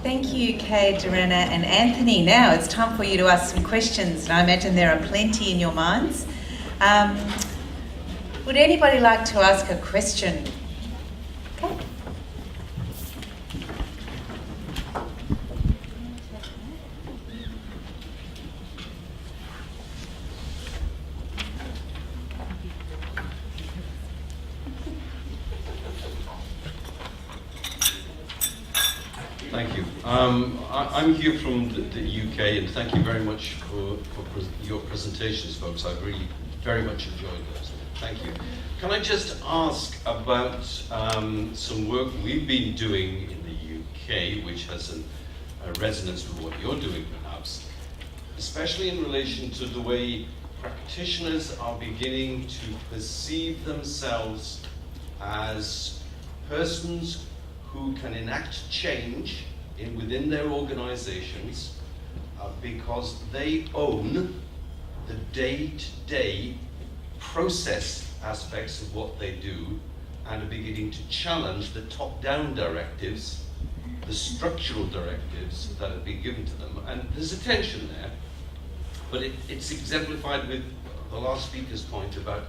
Thank you, Kaye, Doranna and Anthony. Now it's time for you to ask some questions, and I imagine there are plenty in your minds. Would anybody like to ask a question? Okay. Thank you. I'm here from the UK, and thank you very much for your presentations, folks. I've really very much enjoyed those. Thank you. Can I just ask about some work we've been doing in the UK, which has a resonance with what you're doing, perhaps, especially in relation to the way practitioners are beginning to perceive themselves as persons who can enact change within their organizations because they own the day-to-day process aspects of what they do and are beginning to challenge the top-down directives, the structural directives that have been given to them. And there's a tension there, but it's exemplified with the last speaker's point about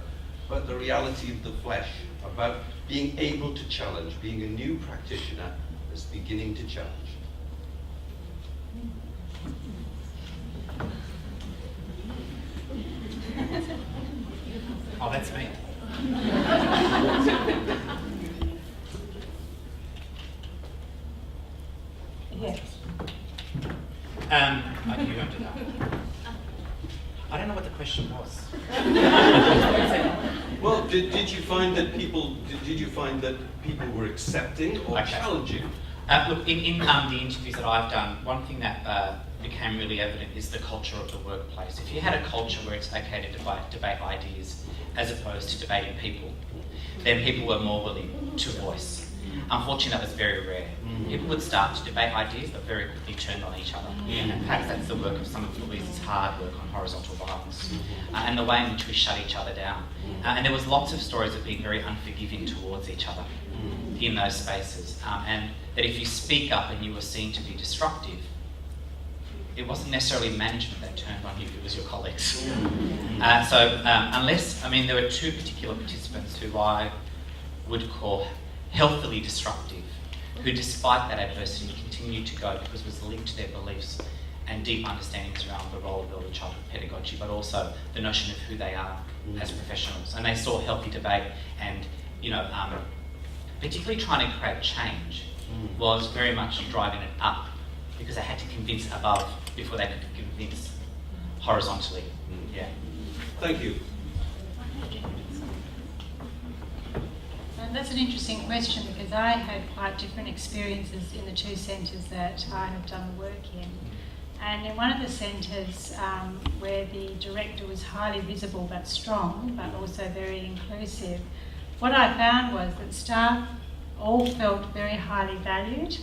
the reality of the flesh, about being able to challenge, being a new practitioner is beginning to challenge. Oh, that's me. Yes. You go to that. I don't know what the question was. Well, did you find that people were accepting or challenging? Look, in the interviews that I've done, one thing that became really evident is the culture of the workplace. If you had a culture where it's okay to debate ideas as opposed to debating people, then people were more willing to voice. Unfortunately, that was very rare. People would start to debate ideas, but very quickly turned on each other. And perhaps that's the work of some of Louise's hard work on horizontal violence, and the way in which we shut each other down. And there was lots of stories of being very unforgiving towards each other in those spaces. And that if you speak up and you were seen to be disruptive, it wasn't necessarily management that turned on you, it was your colleagues. So there were two particular participants who I would call healthily disruptive, who despite that adversity continued to go because it was linked to their beliefs and deep understandings around the role of early childhood pedagogy, but also the notion of who they are as professionals. And they saw healthy debate and, particularly trying to create change was very much driving it up because they had to convince above before they could convince horizontally. Yeah. Thank you. That's an interesting question because I had quite different experiences in the two centres that I have done the work in. And in one of the centres where the director was highly visible but strong, but also very inclusive, what I found was that staff all felt very highly valued,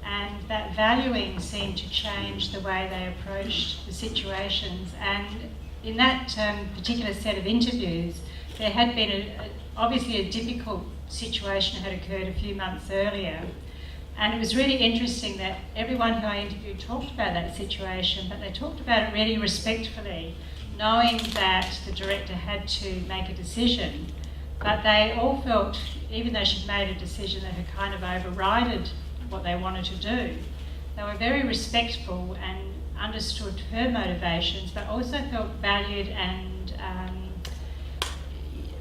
and that valuing seemed to change the way they approached the situations. And in that particular set of interviews, there had been obviously a difficult situation had occurred a few months earlier. And it was really interesting that everyone who I interviewed talked about that situation, but they talked about it really respectfully, knowing that the director had to make a decision. But they all felt, even though she'd made a decision that had kind of overridden what they wanted to do, they were very respectful and understood her motivations, but also felt valued and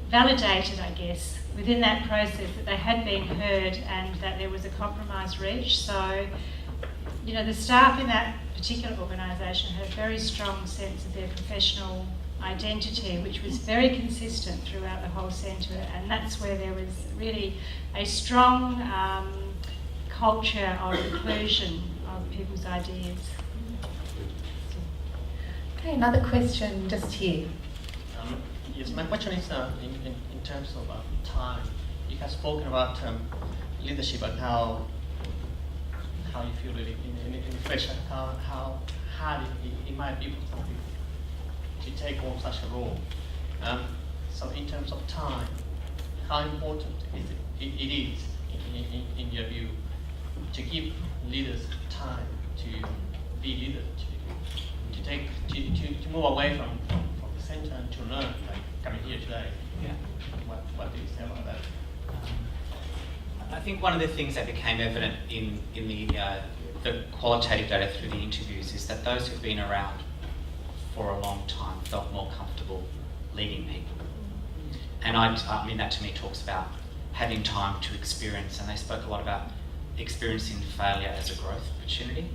validated, I guess, within that process that they had been heard and that there was a compromise reached. So, the staff in that particular organisation had a very strong sense of their professional identity, which was very consistent throughout the whole centre, and that's where there was really a strong culture of inclusion of people's ideas. Okay, another question just here. Yes, my question is in terms of time. You have spoken about leadership and how you feel really in pressure, how hard it might be for some people to take on such a role. So in terms of time, how important it is in your view to give leaders time to be leaders, to move away from the center and to learn, like coming here today. Yeah. What do you say about that? I think one of the things that became evident in the qualitative data through the interviews is that those who've been around for a long time felt more comfortable leading people. And I mean, that to me talks about having time to experience, and they spoke a lot about experiencing failure as a growth opportunity.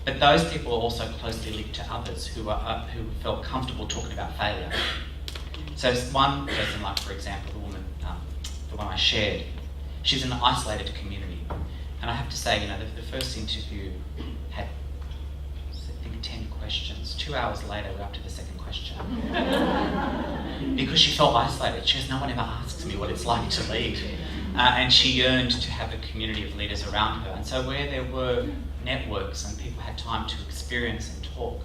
But those people are also closely linked to others who felt comfortable talking about failure. So one person, like for example, the one I shared, she's in an isolated community. And I have to say, the first interview had, I think, 10 questions. 2 hours later, we're up to the second question. Because she felt isolated. She goes, no one ever asks me what it's like to lead. And she yearned to have a community of leaders around her. And so where there were networks and people had time to experience and talk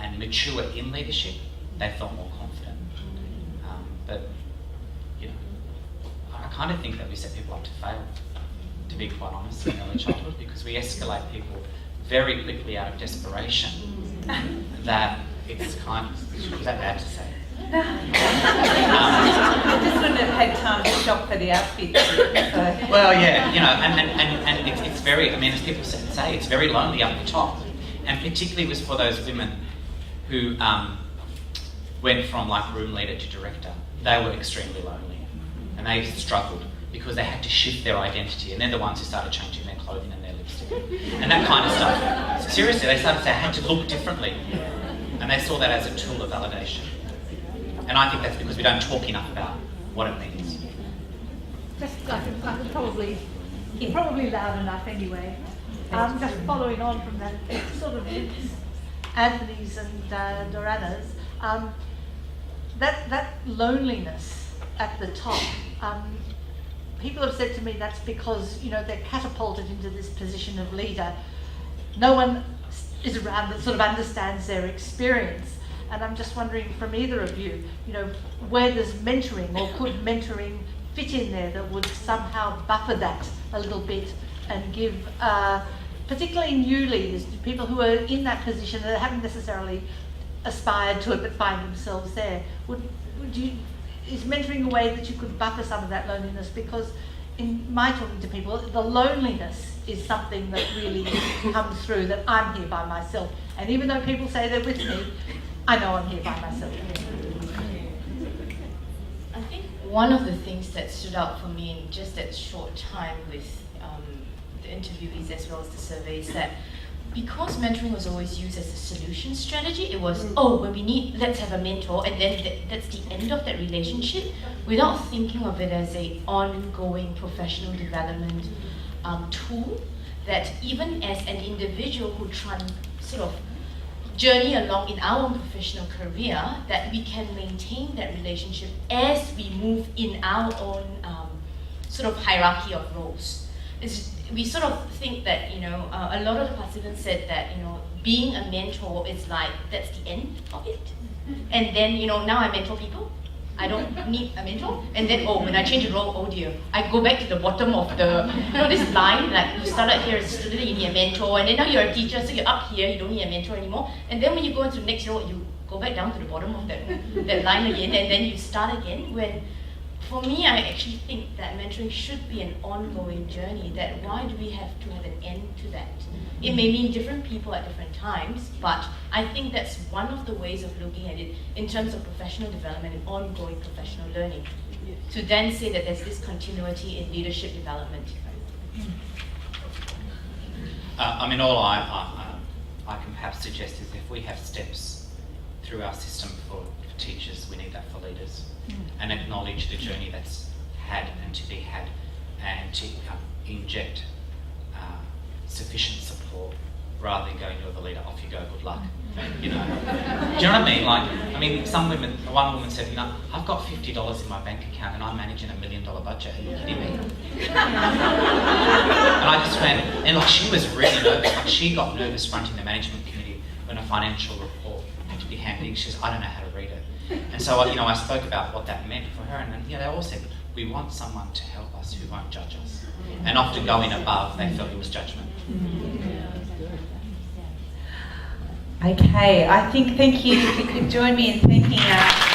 and mature in leadership, they felt more confident. But I kind of think that we set people up to fail, to be quite honest, in early childhood, because we escalate people very quickly out of desperation. That it's kind of, is that bad to say? I just wouldn't have had time to shop for the outfit. So. Well, yeah, and it's very, I mean, as people say, it's very lonely up the top. And particularly was for those women who went from like room leader to director. They were extremely lonely. And they struggled because they had to shift their identity, and they're the ones who started changing their clothing and their lipstick and that kind of stuff. Seriously, they started to say, I had to look differently. And they saw that as a tool of validation. And I think that's because we don't talk enough about what it means. Just, I could probably loud enough anyway. Just following on from that, it's sort of Anthony's and Doranna's, that loneliness at the top. People have said to me that's because they're catapulted into this position of leader. No one is around that sort of understands their experience. And I'm just wondering from either of you, where does mentoring or could mentoring fit in there that would somehow buffer that a little bit and give, particularly new leaders, people who are in that position that haven't necessarily aspired to it but find themselves there. Is mentoring a way that you could buffer some of that loneliness? Because in my talking to people, the loneliness is something that really comes through, that I'm here by myself. And even though people say they're with me, I know I'm here by myself. I think one of the things that stood out for me in just that short time with the interviewees as well as the surveys, that because mentoring was always used as a solution strategy, it was, when we need, let's have a mentor, and then that's the end of that relationship, without thinking of it as an ongoing professional development tool, that even as an individual who try and sort of journey along in our own professional career, that we can maintain that relationship as we move in our own sort of hierarchy of roles. We sort of think that, a lot of the participants said that, being a mentor is like, that's the end of it. And then, now I mentor people. I don't need a mentor. And then, when I change a role, oh dear, I go back to the bottom of the, this line, like you started here as a student, you need a mentor, and then now you're a teacher, so you're up here, you don't need a mentor anymore. And then when you go into the next role, you go back down to the bottom of that line again, and then you start again. When, for me, I actually think that mentoring should be an ongoing journey, that why do we have to have an end to that? It may mean different people at different times, but I think that's one of the ways of looking at it in terms of professional development and ongoing professional learning. To then say that there's this continuity in leadership development. All I can perhaps suggest is if we have steps through our system for teachers, we need that for leaders. And acknowledge the journey that's had and to be had, and to inject sufficient support rather than going, you're the leader, off you go, good luck. Do you know what I mean? Some women, one woman said, I've got $50 in my bank account and I'm managing $1 million budget. Are you kidding me? And I just went, and she was really nervous. She got nervous fronting the management committee when a financial report had to be handed in. She says, I don't know how to read it. And so, I spoke about what that meant for her, and they all said, We want someone to help us who won't judge us. And often going above, they felt it was judgment. Okay, I think, thank you. If you could join me in thanking our